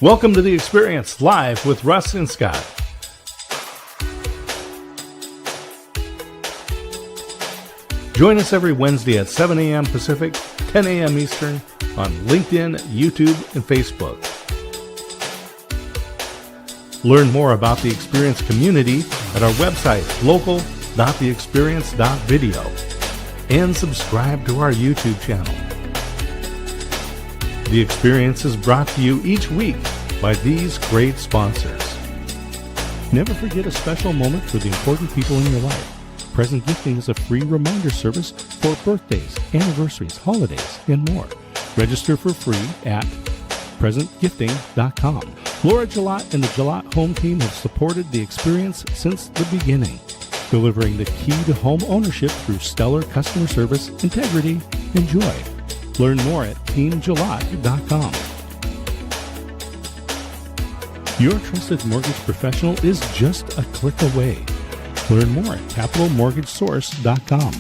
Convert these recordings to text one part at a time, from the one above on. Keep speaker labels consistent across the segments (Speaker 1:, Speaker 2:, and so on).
Speaker 1: Welcome to The Experience, live with Russ and Scott. Join us every Wednesday at 7 a.m. Pacific, 10 a.m. Eastern on LinkedIn, YouTube, and Facebook. Learn more about the Experience community at our website, local.theexperience.video, and subscribe to our YouTube channel. The Experience is brought to you each week by these great sponsors. Never forget a special moment for the important people in your life. Present Gifting is a free reminder service for birthdays, anniversaries, holidays, and more. Register for free at presentgifting.com. Laura Gillot and the Gillot Home Team have supported the Experience since the beginning, delivering the key to home ownership through stellar customer service, integrity, and joy. Learn more at teamgillot.com. Your trusted mortgage professional is just a click away. Learn more at capitalmortgagesource.com.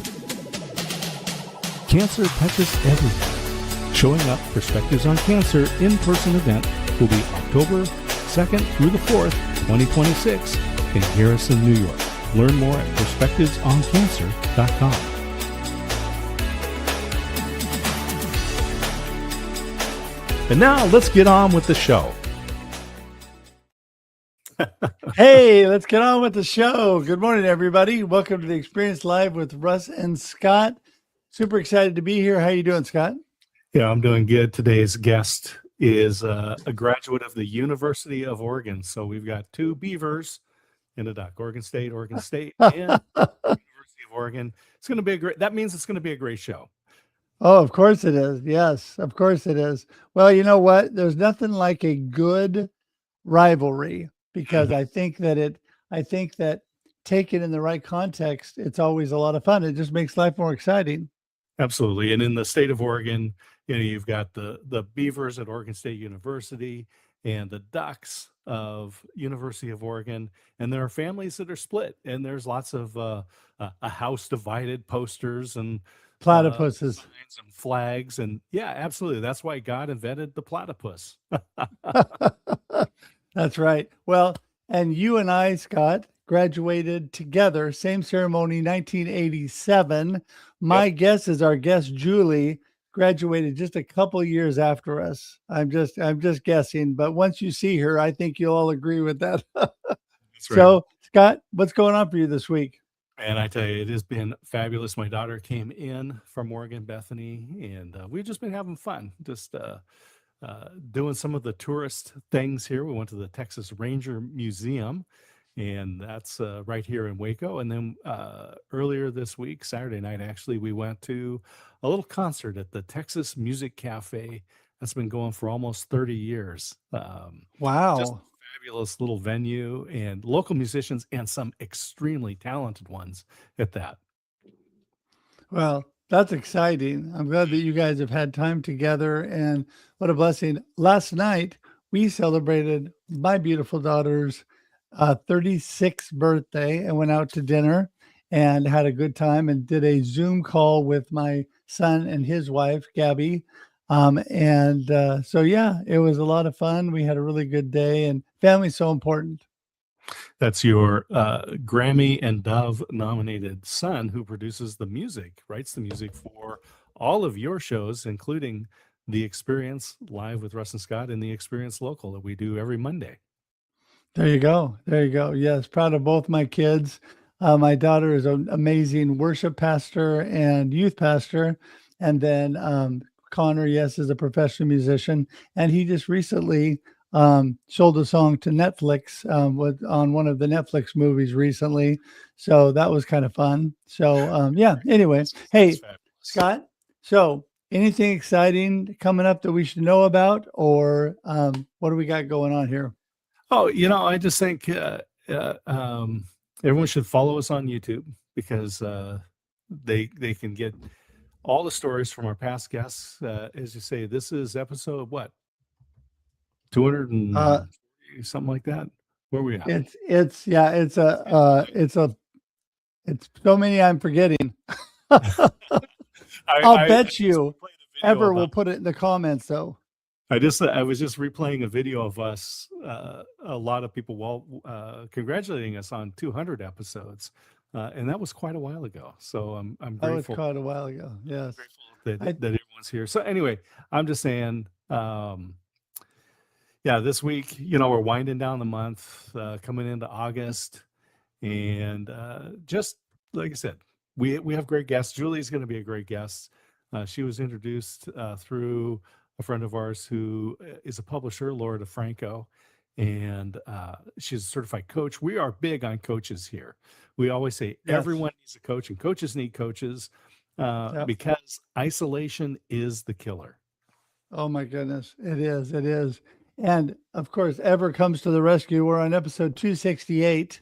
Speaker 1: Cancer touches everything. Showing Up Perspectives on Cancer in-person event will be October 2nd through the 4th, 2026 in Harrison, New York. Learn more at perspectivesoncancer.com. And now let's get on with the show.
Speaker 2: Hey, let's get on with the show. Good morning, everybody. Welcome to the Experience Live with Russ and Scott. Super excited to be here. How you doing, Scott?
Speaker 1: Yeah, I'm doing good. Today's guest is a graduate of the University of Oregon. So we've got two beavers in a duck, Oregon State, and University of Oregon. It's going to be that means it's going to be a great show.
Speaker 2: Oh, of course it is. Yes, of course it is. Well, you know what? There's nothing like a good rivalry because I think that taken in the right context, it's always a lot of fun. It just makes life more exciting.
Speaker 1: Absolutely. And in the state of Oregon, you've got the Beavers at Oregon State University and the Ducks of University of Oregon. And there are families that are split. And there's lots of a house divided posters and
Speaker 2: Platypuses.
Speaker 1: signs and flags. And yeah, absolutely. That's why God invented the platypus.
Speaker 2: That's right. Well, and you and I, Scott, graduated together, same ceremony, 1987. My guess is our guest, Julie, graduated just a couple years after us. I'm just guessing, but once you see her, I think you'll all agree with that.
Speaker 1: That's right.
Speaker 2: So, Scott, what's going on for you this week?
Speaker 1: And I tell you, it has been fabulous. My daughter came in from Oregon, Bethany, and we've just been having fun, just doing some of the tourist things here. We went to the Texas Ranger Museum, and that's right here in Waco. And then earlier this week, Saturday night, actually, we went to a little concert at the Texas Music Cafe that's been going for almost 30 years.
Speaker 2: Wow.
Speaker 1: Just fabulous little venue and local musicians and some extremely talented ones at that.
Speaker 2: Well, that's exciting. I'm glad that you guys have had time together, and what a blessing. Last night, we celebrated my beautiful daughter's 36th birthday and went out to dinner and had a good time and did a Zoom call with my son and his wife, Gabby. So yeah, it was a lot of fun. We had a really good day, and family's so important.
Speaker 1: That's your Grammy and Dove nominated son who produces the music, writes the music for all of your shows, including The Experience Live with Russ and Scott and The Experience Local that we do every Monday.
Speaker 2: There you go. There you go. Yes, proud of both my kids. My daughter is an amazing worship pastor and youth pastor. And then Connor, yes, is a professional musician. And he just recently sold a song to Netflix on one of the Netflix movies recently. So that was kind of fun. So yeah, anyway, hey, Scott, so anything exciting coming up that we should know about, or what do we got going on here?
Speaker 1: Oh, I just think everyone should follow us on YouTube because they can get all the stories from our past guests. As you say, this is episode what? 200 and something like that. Where are we at?
Speaker 2: It's so many I'm forgetting. I'll bet you Ever will put it in the comments though.
Speaker 1: I was just replaying a video of us, a lot of people congratulating us on 200 episodes, and that was quite a while ago. So I'm
Speaker 2: Oh, it's
Speaker 1: grateful
Speaker 2: quite a while ago. Yes.
Speaker 1: that
Speaker 2: I
Speaker 1: everyone's here. So anyway, I'm just saying, yeah, this week, we're winding down the month, coming into August, and just like I said, we have great guests. Julie's going to be a great guest. She was introduced through a friend of ours who is a publisher, Laura DeFranco, and she's a certified coach. We are big on coaches here. We always say
Speaker 2: yes.
Speaker 1: everyone needs a coach, and coaches need coaches
Speaker 2: Yep.
Speaker 1: because isolation is the killer.
Speaker 2: Oh my goodness. It is. It is. And of course, Ever comes to the rescue. We're on episode 268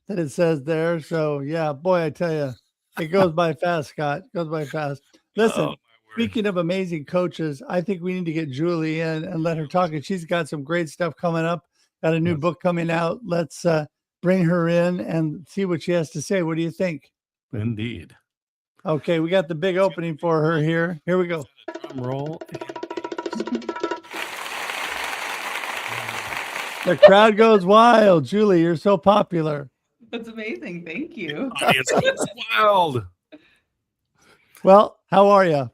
Speaker 2: that it says there. So yeah, boy, I tell you, it goes by fast, Scott. It goes by fast.
Speaker 1: Oh
Speaker 2: Listen,
Speaker 1: my word!
Speaker 2: speaking of amazing coaches, I think we need to get Julie in and let her talk. And she's got some great stuff coming up. Got a new
Speaker 1: Yes,
Speaker 2: book coming out. Let's bring her in and see what she has to say. What do you think?
Speaker 1: indeed.
Speaker 2: Okay, we got the big
Speaker 1: Let's get
Speaker 2: opening for her here. Here we go.
Speaker 1: a drum roll.
Speaker 2: The crowd goes wild. Julie, you're so popular.
Speaker 3: That's amazing. Thank you.
Speaker 1: Audience goes wild.
Speaker 2: Well, how are you?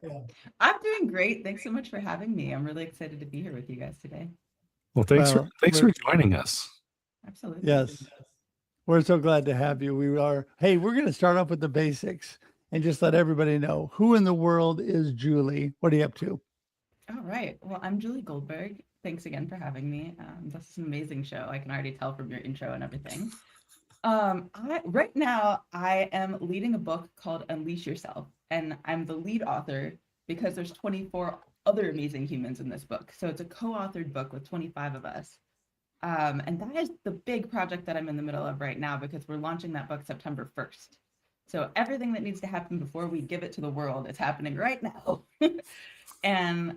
Speaker 3: I'm doing great. Thanks so much for having me. I'm really excited to be here with you guys today.
Speaker 1: Well, thanks
Speaker 2: Well,
Speaker 1: for joining us.
Speaker 3: Absolutely.
Speaker 2: Yes, we're so glad to have you. We are. Hey, we're going to start off with the basics and just let everybody know who in the world is Julie. What are you up to?
Speaker 3: All right. Well, I'm Julie Goldberg. Thanks again for having me. This is an amazing show. I can already tell from your intro and everything. Right now I am leading a book called Unleash Yourself, and I'm the lead author because there's 24 other amazing humans in this book. So it's a co-authored book with 25 of us. And that is the big project that I'm in the middle of right now because we're launching that book September 1st. So everything that needs to happen before we give it to the world is happening right now. And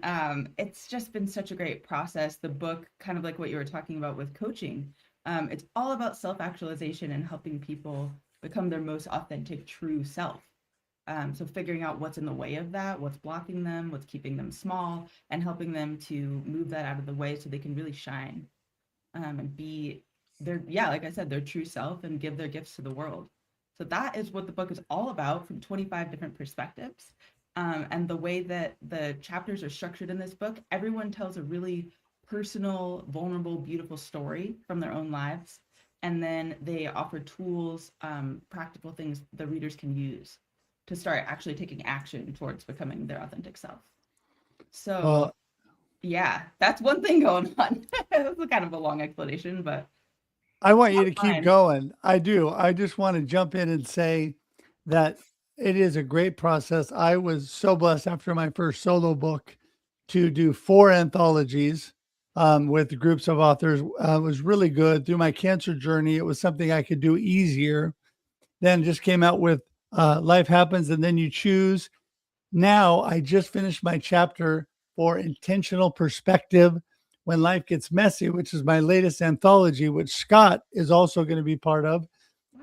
Speaker 3: it's just been such a great process. The book, kind of like what you were talking about with coaching, it's all about self-actualization and helping people become their most authentic, true self. So figuring out what's in the way of that, what's blocking them, what's keeping them small, and helping them to move that out of the way so they can really shine and be like I said, their true self and give their gifts to the world. So that is what the book is all about from 25 different perspectives. And the way that the chapters are structured in this book, everyone tells a really personal, vulnerable, beautiful story from their own lives. And then they offer tools, practical things the readers can use to start actually taking action towards becoming their authentic self. So yeah, that's one thing going on. That's kind of a long explanation, but
Speaker 2: I want you to
Speaker 3: fine.
Speaker 2: keep going. I do. I just want to jump in and say that it is a great process. I was so blessed after my first solo book to do 4 anthologies with groups of authors. It was really good. Through my cancer journey, it was something I could do easier. Then just came out with Life Happens and Then You Choose. Now I just finished my chapter for Intentional Perspective When Life Gets Messy, which is my latest anthology, which Scott is also going to be part of.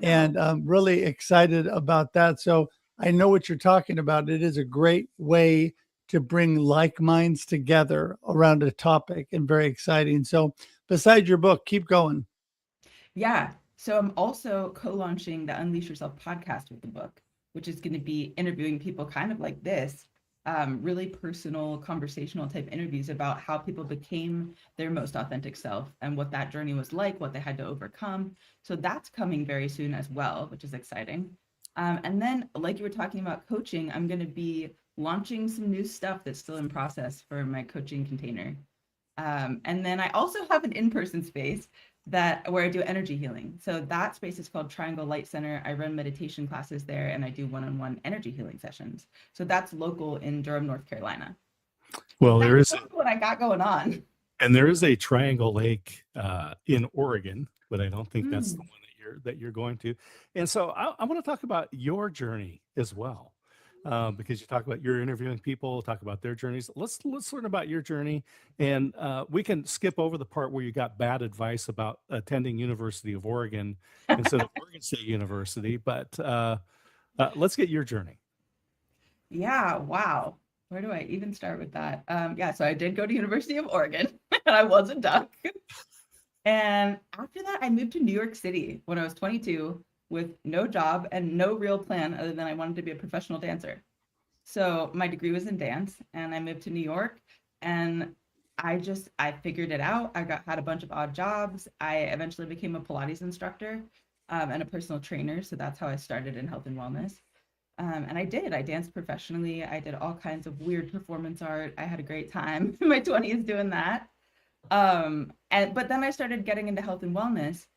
Speaker 2: And I'm really excited about that. So I know what you're talking about. It is a great way to bring like minds together around a topic and very exciting. So besides your book, keep going.
Speaker 3: Yeah. So I'm also co-launching the Unleash Yourself podcast with the book, which is going to be interviewing people kind of like this, really personal, conversational type interviews about how people became their most authentic self and what that journey was like, what they had to overcome. So that's coming very soon as well, which is exciting. And then, like you were talking about coaching, I'm going to be launching some new stuff that's still in process for my coaching container. And then I also have an in-person space where I do energy healing. So that space is called Triangle Light Center. I run meditation classes there and I do one-on-one energy healing sessions. So that's local in Durham, North Carolina.
Speaker 1: Well,
Speaker 3: That's what I got going on.
Speaker 1: and there is a Triangle Lake in Oregon, but I don't think that's the one that you're going to. And so I want to talk about your journey as well. Because you talk about you're interviewing people, talk about their journeys. Let's learn about your journey, and we can skip over the part where you got bad advice about attending University of Oregon instead of Oregon State University. But let's get your journey.
Speaker 3: Yeah, wow. Where do I even start with that? Yeah, so I did go to University of Oregon, and I was a duck. And after that, I moved to New York City when I was 22 with no job and no real plan other than I wanted to be a professional dancer. So my degree was in dance, and I moved to New York, and I figured it out. Had a bunch of odd jobs. I eventually became a Pilates instructor, and a personal trainer. So that's how I started in health and wellness. And I danced professionally. I did all kinds of weird performance art. I had a great time in my 20s doing that. But then I started getting into health and wellness.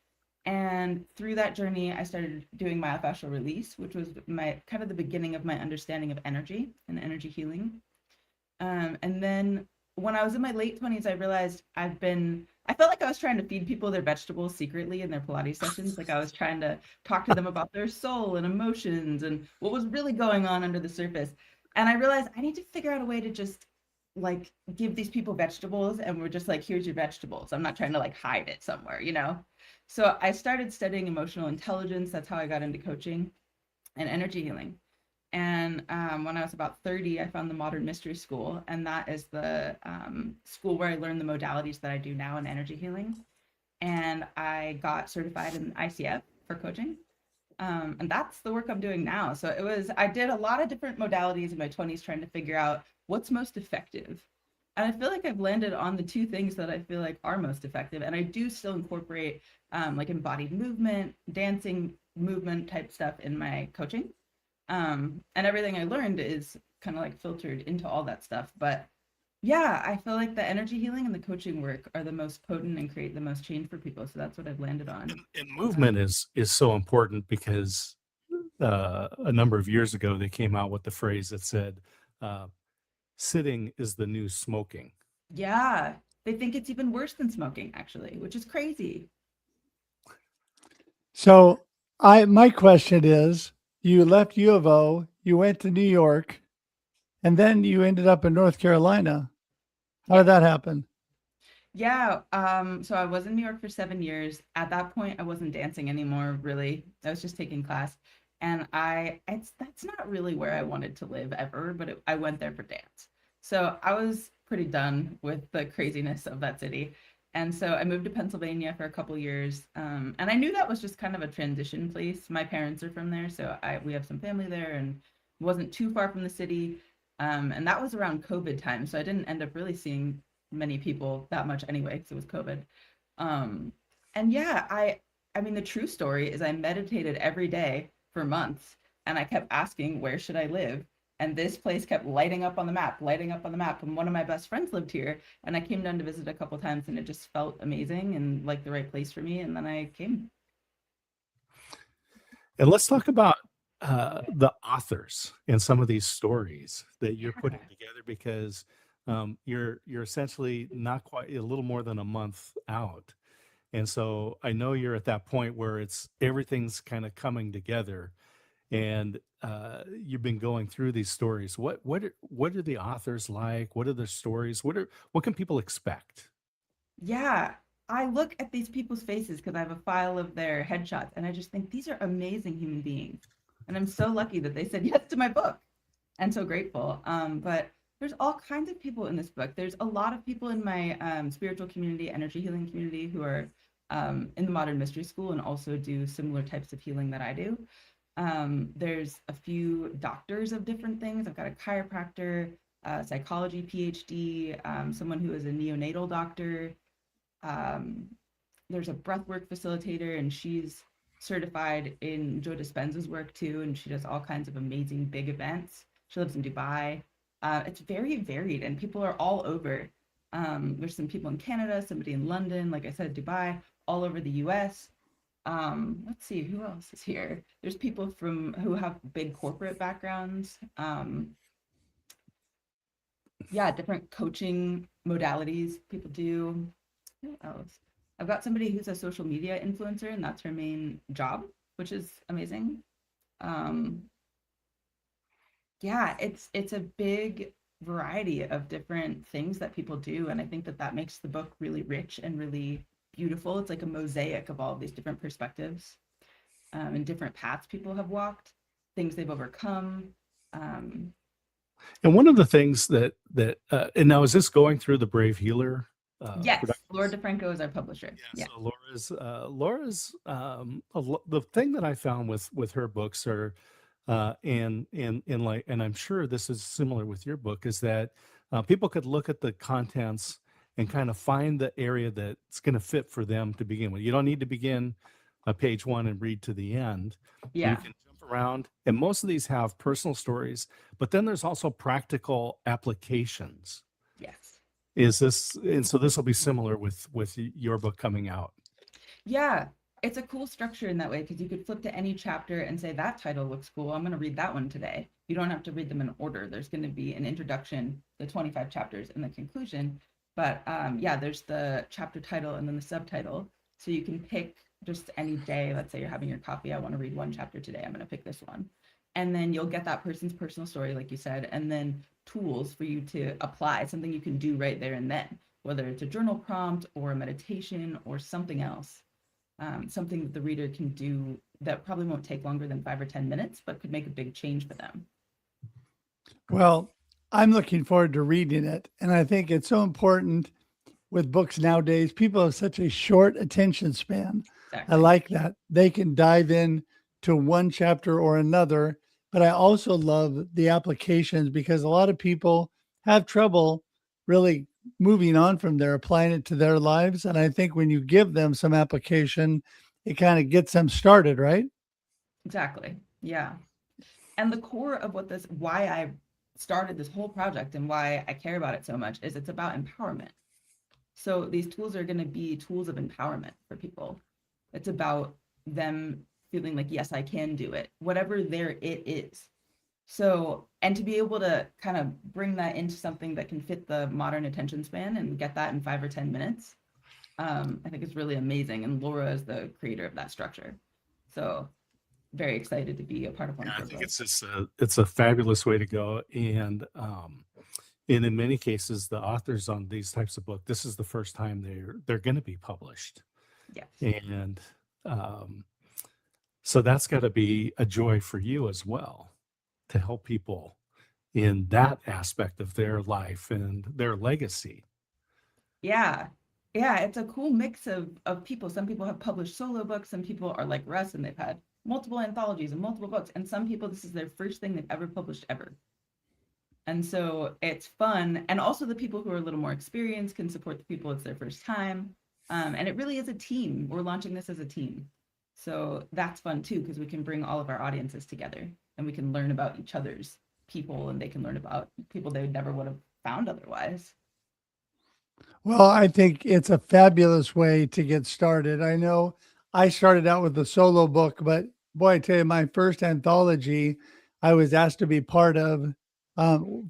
Speaker 3: And through that journey, I started doing myofascial release, which was my kind of the beginning of my understanding of energy and energy healing. And then when I was in my late 20s, I realized I felt like I was trying to feed people their vegetables secretly in their Pilates sessions. Like I was trying to talk to them about their soul and emotions and what was really going on under the surface. And I realized I need to figure out a way to just like give these people vegetables, and we're just like, here's your vegetables. I'm not trying to like hide it somewhere, you know? So I started studying emotional intelligence. That's how I got into coaching and energy healing. And when I was about 30, I found the Modern Mystery School, and that is the school where I learned the modalities that I do now in energy healing. And I got certified in ICF for coaching. And that's the work I'm doing now. So I did a lot of different modalities in my 20s trying to figure out what's most effective. And I feel like I've landed on the two things that I feel like are most effective. And I do still incorporate like embodied movement, dancing, movement type stuff in my coaching. And everything I learned is kind of like filtered into all that stuff. But yeah, I feel like the energy healing and the coaching work are the most potent and create the most change for people. So that's what I've landed on.
Speaker 1: And movement is so important because a number of years ago they came out with the phrase that said, uh, "Sitting is the new smoking."
Speaker 3: Yeah, they think it's even worse than smoking, actually, which is crazy.
Speaker 2: So my question is, you left U of O, you went to New York, and then you ended up in North Carolina. How
Speaker 3: Yeah.
Speaker 2: did that happen?
Speaker 3: Yeah, so I was in New York for 7 years. At that point, I wasn't dancing anymore, really. I was just taking class. And that's not really where I wanted to live ever, but I went there for dance. So I was pretty done with the craziness of that city. And so I moved to Pennsylvania for a couple years. And I knew that was just kind of a transition place. My parents are from there, so we have some family there and wasn't too far from the city. And that was around COVID time, so I didn't end up really seeing many people that much anyway because it was COVID. Um, and yeah, I mean the true story is I meditated every day for months, and I kept asking where should I live, and this place kept lighting up on the map, lighting up on the map. And one of my best friends lived here, and I came down to visit a couple times, and it just felt amazing and like the right place for me. And then I came.
Speaker 1: And let's talk about the authors and some of these stories that you're
Speaker 3: Yeah.
Speaker 1: putting together because you're essentially not quite a little more than a month out, and so I know you're at that point where it's everything's kind of coming together, and you've been going through these stories. What are the authors like? What are their stories? What can people expect?
Speaker 3: Yeah, I look at these people's faces because I have a file of their headshots, and I just think these are amazing human beings. And I'm so lucky that they said yes to my book and so grateful. But there's all kinds of people in this book. There's a lot of people in my spiritual community, energy healing community, who are in the Modern Mystery School and also do similar types of healing that I do. There's a few doctors of different things. I've got a chiropractor, a psychology PhD, someone who is a neonatal doctor. um, there's a breathwork facilitator, and she's certified in Joe Dispenza's work too, and she does all kinds of amazing big events. She lives in Dubai. It's very varied, and people are all over. There's some people in Canada, somebody in London, like I said, Dubai, all over the US. Let's see, who else is here? There's people who have big corporate backgrounds. Yeah, different coaching modalities people do. Who else? I've got somebody who's a social media influencer, and that's her main job, which is amazing. Um, yeah, it's a big variety of different things that people do, and I think that makes the book really rich and really beautiful. It's like a mosaic of all of these different perspectives, and different paths people have walked, things they've overcome. Um,
Speaker 1: And one of the things and now is this going through the Brave Healer
Speaker 3: Yes,
Speaker 1: production?
Speaker 3: Laura DeFranco is our publisher.
Speaker 1: Yeah,
Speaker 3: Yeah.
Speaker 1: so Laura's the thing that I found with her books are and like, and I'm sure this is similar with your book, is that people could look at the contents and kind of find the area that's going to fit for them to begin with. You don't need to begin page one and read to the end. You
Speaker 3: Yeah.
Speaker 1: can jump around, and most of these have personal stories, but then there's also practical applications.
Speaker 3: Yes.
Speaker 1: And so this will be similar with your book coming out.
Speaker 3: Yeah, it's a cool structure in that way because you could flip to any chapter and say, that title looks cool. I'm going to read that one today. You don't have to read them in order. There's going to be an introduction, the 25 chapters, and the conclusion. But yeah, there's the chapter title and then the subtitle. So you can pick just any day. Let's say you're having your coffee. I want to read one chapter today. I'm going to pick this one. And then you'll get that person's personal story, like you said, and then tools for you to apply, something you can do right there and then, whether it's a journal prompt or a meditation or something else. Something that the reader can do that probably won't take longer than 5 or 10 minutes, but could make a big change for them.
Speaker 2: Well, I'm looking forward to reading it. And I think it's so important with books nowadays. People have such a short attention span.
Speaker 3: Exactly.
Speaker 2: I like that. They can dive in to one chapter or another. But I also love the applications because a lot of people have trouble really moving on from there, applying it to their lives. And I think when you give them some application, it kind of gets them started, right?
Speaker 3: Exactly. Yeah. And the core of why I started this whole project and why I care about it so much is it's about empowerment. So these tools are going to be tools of empowerment for people. It's about them feeling like, yes, I can do it, whatever their it is. So, and to be able to kind of bring that into something that can fit the modern attention span and get that in 5 or 10 minutes, I think it's really amazing. And Laura is the creator of that structure. So very excited to be a part of one of her
Speaker 1: I think
Speaker 3: books.
Speaker 1: it's a fabulous way to go. And in many cases, the authors on these types of books, this is the first time they're going to be published.
Speaker 3: Yes.
Speaker 1: And so that's got to be a joy for you as well, to help people in that aspect of their life and their legacy.
Speaker 3: Yeah. Yeah, it's a cool mix of people. Some people have published solo books. Some people are like Russ and they've had multiple anthologies and multiple books. And some people, this is their first thing they've ever published ever. And so it's fun. And also the people who are a little more experienced can support the people it's their first time. And it really is a team. We're launching this as a team. So that's fun too, because we can bring all of our audiences together and we can learn about each other's people and they can learn about people they never would have found otherwise.
Speaker 2: Well, I think it's a fabulous way to get started. I know I started out with a solo book, but boy, I tell you, my first anthology I was asked to be part of.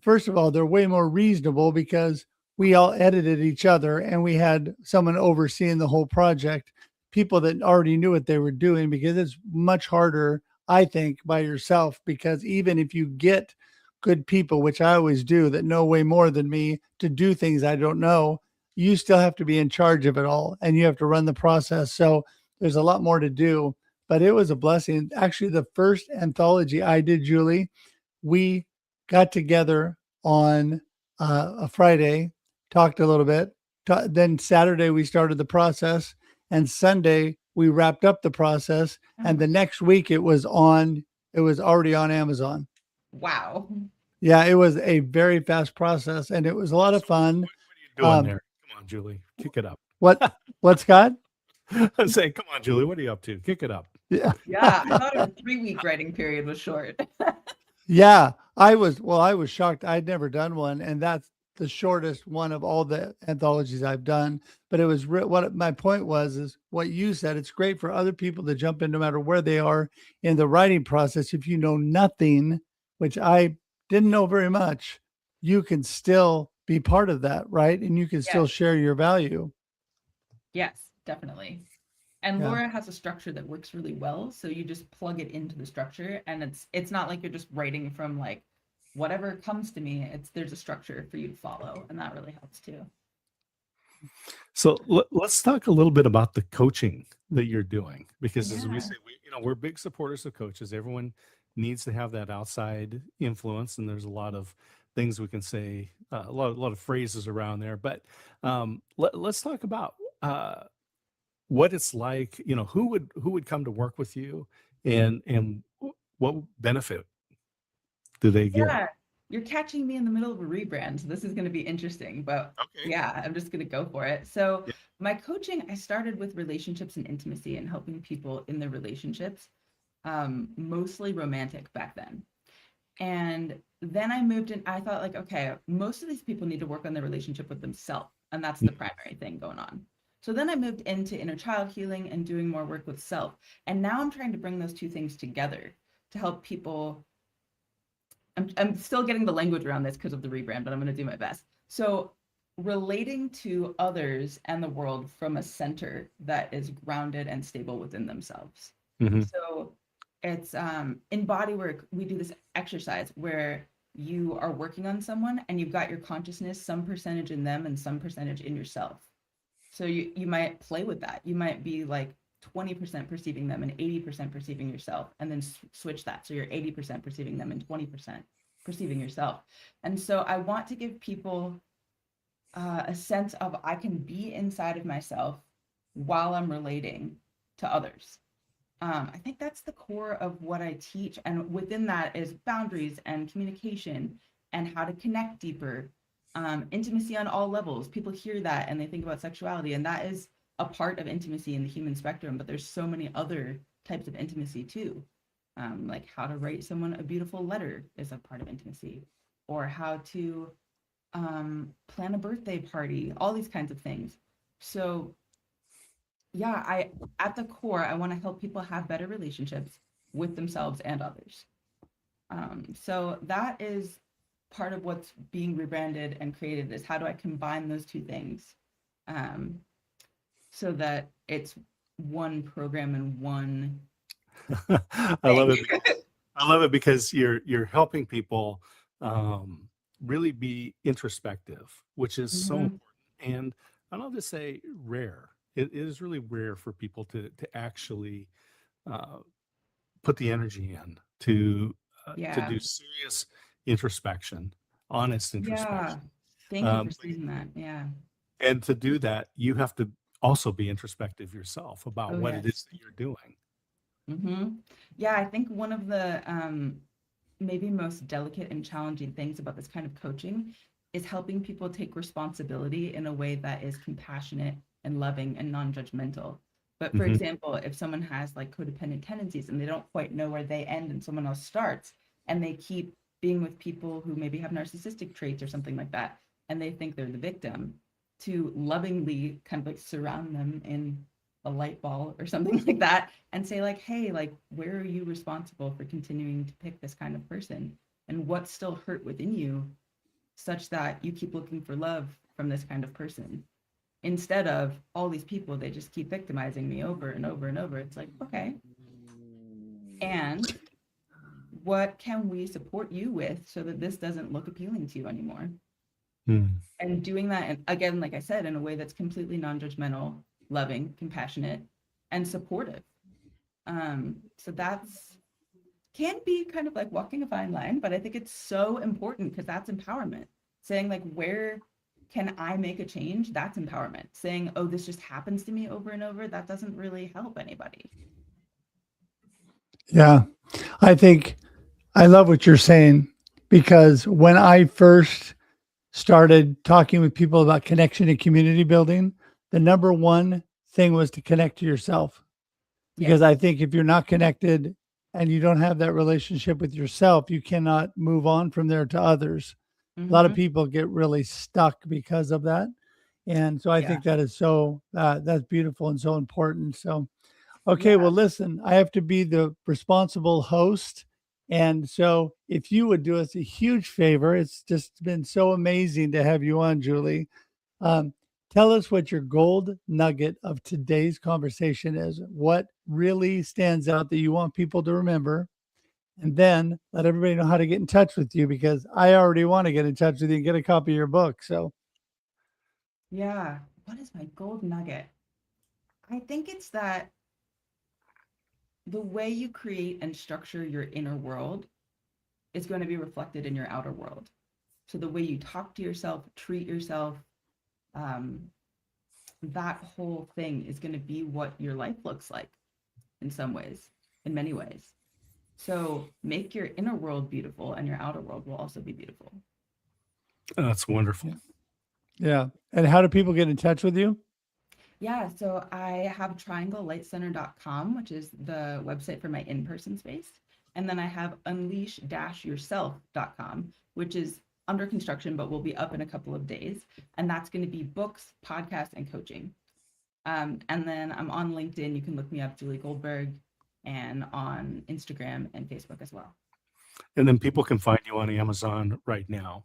Speaker 2: First of all, they're way more reasonable because we all edited each other and we had someone overseeing the whole project, people that already knew what they were doing, because it's much harder, I think, by yourself, because even if you get good people, which I always do, that know way more than me to do things I don't know, you still have to be in charge of it all and you have to run the process. So there's a lot more to do, but it was a blessing. Actually, the first anthology I did, Julie, we got together on a Friday, talked a little bit. Then Saturday, we started the process, and Sunday, we wrapped up the process. And the next week, it was already on Amazon.
Speaker 3: Wow.
Speaker 2: Yeah, it was a very fast process and it was a lot of fun.
Speaker 1: What are you doing there? Come on, Julie, kick it up.
Speaker 2: What, Scott?
Speaker 1: I say, come on, Julie, what are you up to? Kick it up.
Speaker 2: Yeah.
Speaker 3: Yeah, I thought a 3-week writing period was short.
Speaker 2: Yeah, I was shocked. I'd never done one. And that's the shortest one of all the anthologies I've done. But it was what my point was, is what you said. It's great for other people to jump in no matter where they are in the writing process. If you know nothing, which I didn't know very much, you can still be part of that, right? And you can still share your value.
Speaker 3: Yes, definitely. And
Speaker 2: Yeah.
Speaker 3: Laura has a structure that works really well. So you just plug it into the structure and it's not like you're just writing from like whatever comes to me. There's a structure for you to follow, and that really helps too.
Speaker 1: So let's talk a little bit about the coaching that you're doing, because as we
Speaker 3: Yeah.
Speaker 1: say, we're big supporters of coaches. Everyone needs to have that outside influence, and there's a lot of things we can say, a lot of phrases around there. But let's talk about what it's like. Who would come to work with you, and what benefit do they get?
Speaker 3: Yeah, you're catching me in the middle of a rebrand, so this is going to be interesting, but
Speaker 1: Okay.
Speaker 3: yeah, I'm just going to go for it. So,
Speaker 1: Yeah.
Speaker 3: my coaching, I started with relationships and intimacy and helping people in their relationships, mostly romantic back then. And then I moved in, I thought like, okay, most of these people need to work on their relationship with themselves, and that's the primary thing going on. So then I moved into inner child healing and doing more work with self. And now I'm trying to bring those two things together to help people. I'm still getting the language around this because of the rebrand, but I'm going to do my best. So, relating to others and the world from a center that is grounded and stable within themselves.
Speaker 1: Hmm.
Speaker 3: So, it's in body work, we do this exercise where you are working on someone and you've got your consciousness, some percentage in them and some percentage in yourself. So you might play with that. You might be like 20% perceiving them and 80% perceiving yourself, and then switch that. So you're 80% perceiving them and 20% perceiving yourself. And so I want to give people a sense of I can be inside of myself while I'm relating to others. I think that's the core of what I teach. And within that is boundaries and communication and how to connect deeper, intimacy on all levels. People hear that and they think about sexuality, and that is a part of intimacy in the human spectrum, but there's so many other types of intimacy too. Like how to write someone a beautiful letter is a part of intimacy, or how to plan a birthday party, all these kinds of things. So yeah, I at the core, I want to help people have better relationships with themselves and others. So that is part of what's being rebranded and created, is how do I combine those two things, um, so that it's one program and one
Speaker 1: I
Speaker 3: thing.
Speaker 1: love it. I love it because you're helping people really be introspective, which is so
Speaker 3: Mhm.
Speaker 1: important. And I'll just say rare. It is really rare for people to actually uh, put the energy in to
Speaker 3: Yeah,
Speaker 1: do serious introspection, honest
Speaker 3: yeah.
Speaker 1: introspection.
Speaker 3: Thank you for
Speaker 1: Um,
Speaker 3: saying that. Yeah.
Speaker 1: and to do that, you have to also be introspective yourself about
Speaker 3: Oh
Speaker 1: what it is
Speaker 3: yes.
Speaker 1: that you're doing.
Speaker 3: Yeah, I think one of the maybe most delicate and challenging things about this kind of coaching is helping people take responsibility in a way that is compassionate and loving and non-judgmental. But for
Speaker 1: Hmm.
Speaker 3: example, if someone has like codependent tendencies and they don't quite know where they end and someone else starts, and they keep being with people who maybe have narcissistic traits or something like that, and they think they're the victim, to lovingly kind of like surround them in a light ball or something like that and say like, hey, like, where are you responsible for continuing to pick this kind of person, and what's still hurt within you such that you keep looking for love from this kind of person, instead of all these people, they just keep victimizing me over and over and over. It's like, okay, and what can we support you with so that this doesn't look appealing to you anymore?
Speaker 1: Mm.
Speaker 3: And doing that, and again, like I said, in a way that's completely non-judgmental, loving, compassionate, and supportive. So that's can be kind of like walking a fine line, but I think it's so important because that's empowerment. Saying like, where can I make a change? That's empowerment. Saying, oh, this just happens to me over and over, that doesn't really help anybody.
Speaker 2: Yeah. I think I love what you're saying, because when I first started talking with people about connection and community building, the number one thing was to connect to yourself. Because
Speaker 3: Yes.
Speaker 2: I think if you're not connected and you don't have that relationship with yourself, you cannot move on from there to others. A lot of
Speaker 3: Mm-hmm.
Speaker 2: people get really stuck because of that. And so I
Speaker 3: Yeah.
Speaker 2: think that is so, that's beautiful and so important. So, okay,
Speaker 3: Yeah.
Speaker 2: well, listen, I have to be the responsible host. And so if you would do us a huge favor, it's just been so amazing to have you on, Julie. Um, Tell us what your gold nugget of today's conversation is. What really stands out that you want people to remember? And then let everybody know how to get in touch with you, because I already want to get in touch with you and get a copy of your book. So,
Speaker 3: Yeah. What is my gold nugget? I think it's that the way you create and structure your inner world is going to be reflected in your outer world. So the way you talk to yourself, treat yourself, that whole thing is going to be what your life looks like in some ways, in many ways. So make your inner world beautiful and your outer world will also be beautiful.
Speaker 1: That's wonderful.
Speaker 2: Yeah. And how do people get in touch with you?
Speaker 3: Yeah, so I have trianglelightcenter.com, which is the website for my in-person space. And then I have unleash-yourself.com, which is under construction, but will be up in a couple of days. And that's going to be books, podcasts, and coaching. And then I'm on LinkedIn. You can look me up, Julie Goldberg, and on Instagram and Facebook as well.
Speaker 1: And then people can find you on Amazon right now.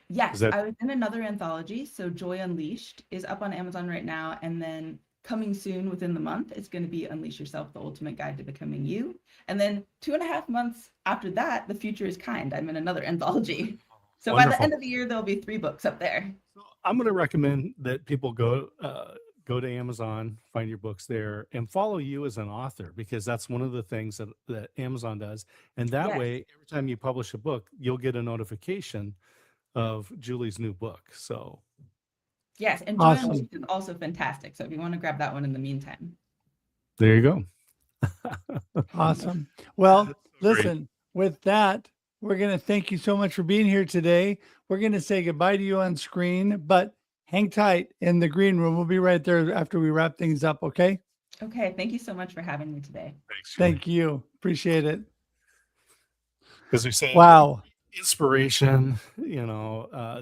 Speaker 3: Yes, I was in another anthology. So Joy Unleashed is up on Amazon right now. And then coming soon within the month, it's going to be Unleash Yourself, the Ultimate Guide to Becoming You. And then 2.5 months after that, The Future is Kind. I'm in another anthology. So
Speaker 1: Wonderful.
Speaker 3: By the end of the year, there'll be 3 books up there.
Speaker 1: I'm going to recommend that people go to Amazon, find your books there, and follow you as an author, because that's one of the things that Amazon does. And that way, every time you publish a book, you'll get a notification of Julie's new book. So
Speaker 3: yes, and
Speaker 2: Awesome.
Speaker 3: Joy Unleashed is also fantastic. So if you want to grab that one in the meantime.
Speaker 1: there you go.
Speaker 2: Awesome. Well,
Speaker 1: Great.
Speaker 2: listen, with that, we're going to thank you so much for being here today. We're going to say goodbye to you on screen, but hang tight in the green room. We'll be right there after we wrap things up. Okay.
Speaker 3: Okay. Thank you so much for having me today.
Speaker 1: Thanks, Julie.
Speaker 2: Thank you. Appreciate it.
Speaker 1: Because we say
Speaker 2: Wow.
Speaker 1: inspiration,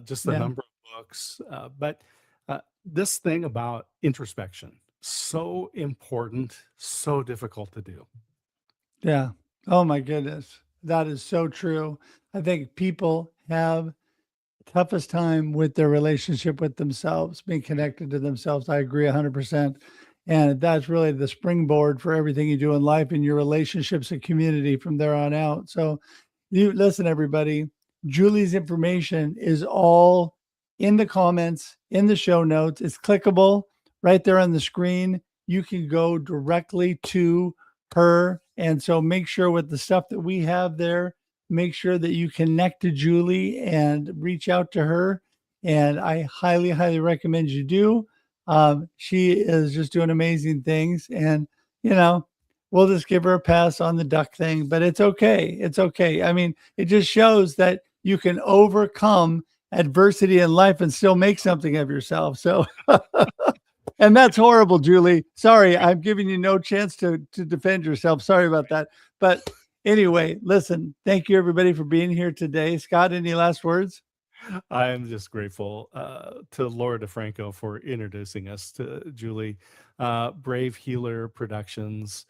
Speaker 1: just the
Speaker 2: Yeah.
Speaker 1: number of books, but this thing about introspection, so important, so difficult to do.
Speaker 2: Yeah. Oh my goodness. That is so true. I think people have the toughest time with their relationship with themselves, being connected to themselves. I agree 100%. And that's really the springboard for everything you do in life and your relationships and community from there on out. So you listen, everybody, Julie's information is all in the comments, in the show notes. It's clickable right there on the screen. You can go directly to her. And so make sure with the stuff that we have there, make sure that you connect to Julie and reach out to her. And I highly, highly recommend you do. She is just doing amazing things. And, we'll just give her a pass on the duck thing, but it's okay. It's okay. I mean, it just shows that you can overcome adversity in life and still make something of yourself. So, and that's horrible, Julie. Sorry, I'm giving you no chance to defend yourself. Sorry about that. But anyway, listen, thank you everybody for being here today. Scott, any last words?
Speaker 1: I'm just grateful to Laura DeFranco for introducing us to Julie. Brave Healer Productions.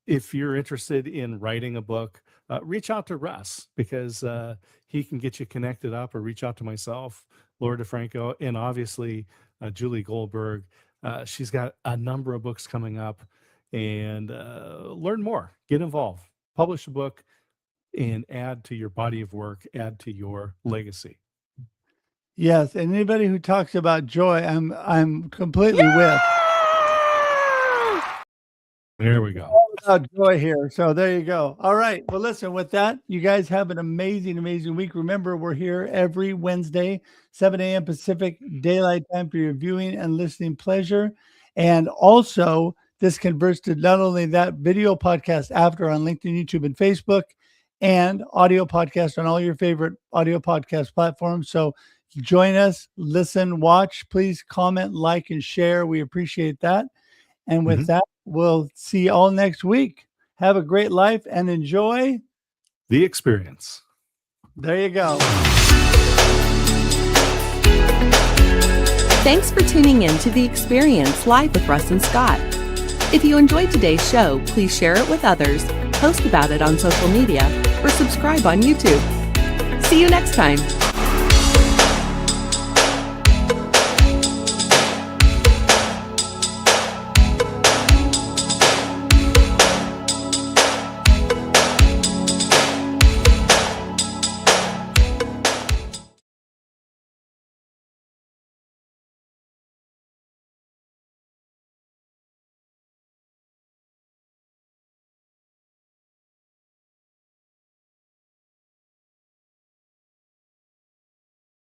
Speaker 1: If you're interested in writing a book, reach out to Russ, because he can get you connected up, or reach out to myself, Laura DeFranco, and obviously Julie Goldberg. She's got a number of books coming up, and learn more, get involved, publish a book, and add to your body of work, add to your legacy.
Speaker 2: Yes, and anybody who talks about joy, I'm completely with.
Speaker 1: There we go.
Speaker 2: About joy here. So there you go. All right. Well, listen, with that, you guys have an amazing, amazing week. Remember, we're here every Wednesday, 7 a.m. Pacific Daylight Time for your viewing and listening pleasure. And also, this converts to not only that video podcast after on LinkedIn, YouTube, and Facebook, and audio podcast on all your favorite audio podcast platforms. So join us, listen, watch. Please comment, like, and share. We appreciate that. And with that, we'll see you all next week. Have a great life and enjoy
Speaker 1: the experience.
Speaker 2: There you go.
Speaker 4: Thanks for tuning in to The Experience live with Russ and Scott. If you enjoyed today's show, please share it with others, post about it on social media, or subscribe on YouTube. See you next time.